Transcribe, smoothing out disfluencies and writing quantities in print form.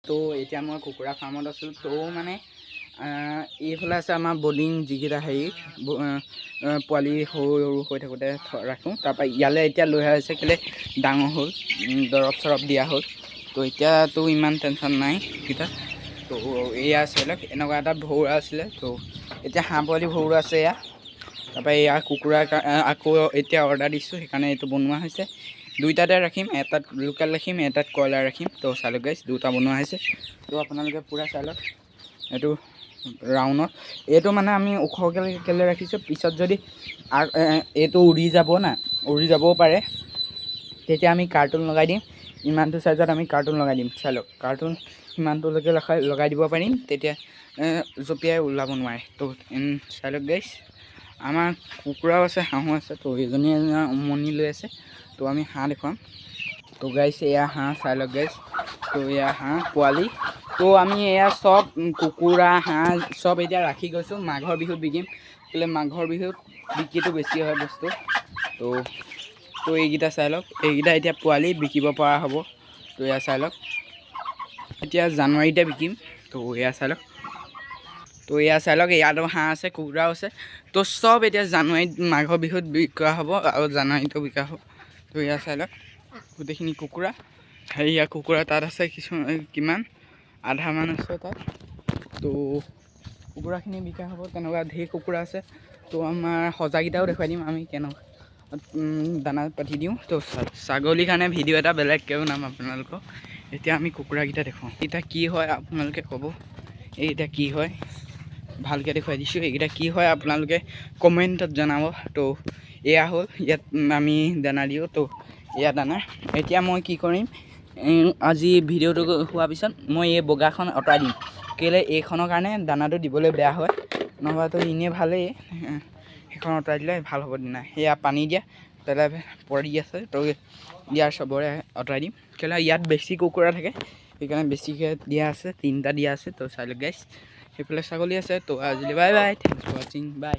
তো এতিয়া মই কুকুৰা ফাৰ্মত আছোঁ। তো মানে এইফালে আছে আমাৰ বৰ্ডিং যিকেইটা হেৰি পোৱালি সৰু সৰু হৈ থাকোঁতে ৰাখোঁ। তাৰপৰা ইয়ালৈ এতিয়া লৈ অহা হৈছে কেলৈ ডাঙৰ হ'ল, দৰৱ চৰব দিয়া হ'ল। তো এতিয়াতো ইমান টেনশ্যন নাই এইকেইটা। তো এয়া আছিলে এনেকুৱা এটা ভৰুৱা আছিলে। তো এতিয়া হাঁহ পোৱালি ভৰুৱা আছে এয়া। তাৰপৰা এয়া কুকুৰাৰ আকৌ এতিয়া অৰ্ডাৰ দিছোঁ, সেইকাৰণে এইটো বনোৱা হৈছে। দুইটাতে ৰাখিম, এটাত লোকেল ৰাখিম, এটাত কয়লাৰ ৰাখিম। তো চাই লওক গাইছ, দুটা বনোৱা হৈছে। তো আপোনালোকে পূৰা চাই লওক এইটো ৰাউণ্ডত। এইটো মানে আমি ওখকৈ কেলৈ ৰাখিছোঁ, পিছত যদি এইটো উৰি যাব না, উৰি যাবও পাৰে, তেতিয়া আমি কাৰ্টুন লগাই দিম। ইমানটো চাইজত আমি কাৰ্টুন লগাই দিম। চাই লওক কাৰ্টুন সিমানটোলৈকে লগাই দিব পাৰিম, তেতিয়া জঁপিয়াই ওলাব নোৱাৰে। তো চাই লওক গাইছ, আমাৰ কুকুৰাও আছে, হাঁহো আছে। তো এজনী উমনি লৈ আছে। তো আমি হাঁহ দেখুৱাম। তো গাইছ এয়া হাঁহ, চাই লওক গাইছ। তো এয়া হাঁহ পোৱালি। তো আমি এয়া চব কুকুৰা হাঁহ চব এতিয়া ৰাখি গৈছোঁ, মাঘৰ বিহুত বিকিম। কেলৈ মাঘৰ বিহুত বিক্ৰীটো বেছি হয় বস্তু। তো এইকেইটা চাই লওক, এইকেইটা এতিয়া পোৱালি বিকিব পৰা হ'ব। তো এয়া চাই লওক, এতিয়া জানুৱাৰীতে বিকিম। তো এয়া চাই লওক। তো এয়া চাই লওক, ইয়াতো হাঁহ আছে, কুকুৰাও আছে। তো চব এতিয়া জানুৱাৰীত মাঘৰ বিহুত বিকা হ'ব আৰু জানুৱাৰীতো বিকা হ'ব। তো এয়া চাই লওক গোটেইখিনি কুকুৰা। হেৰিয়া কুকুৰা তাত আছে কিমান আধামান আছে তাত। তো কুকুৰাখিনি বিকা হ'ব, তেনেকুৱা ঢেৰ কুকুৰা আছে। তো আমাৰ সজাকেইটাও দেখুৱাই দিম আমি কেনেকুৱা দানা পাতি দিওঁ। তো ছাগলীৰ কাৰণে ভিডিঅ' এটা বেলেগকৈ বনাম আপোনালোকক। এতিয়া আমি কুকুৰাকেইটা দেখুৱাওঁ, এতিয়া কি হয় আপোনালোকে ক'ব। এইকেইটা কি হয় ভালকৈ দেখুৱাই দিছোঁ, এইকেইটা কি হয় আপোনালোকে কমেণ্টত জনাব। তো এয়া হ'ল, ইয়াত আমি দানা দিওঁ। তো এয়া দানা। এতিয়া মই কি কৰিম, আজি ভিডিঅ'টো হোৱাৰ পিছত মই এই বগাখন আঁতৰাই দিম। কেলৈ এইখনৰ কাৰণে দানাটো দিবলৈ বেয়া হয়, নহ'বাতো এনেই ভালেই। সেইখন আঁতৰাই দিলে ভাল হ'ব দিনা। সেয়া পানী দিয়া পেলাই পৰি আছে। তো ইয়াৰ চবৰে আঁতৰাই দিম, কেলৈ ইয়াত বেছি কুকুৰা থাকে, সেইকাৰণে বেছিকৈ দিয়া আছে, 3টা দিয়া আছে। তো চাই লওক গাইছ, সেইফালে ছাগলী আছে। তো আজিলৈ বাই বাই, থেংকছ ফৰ ৱাচিং, বাই।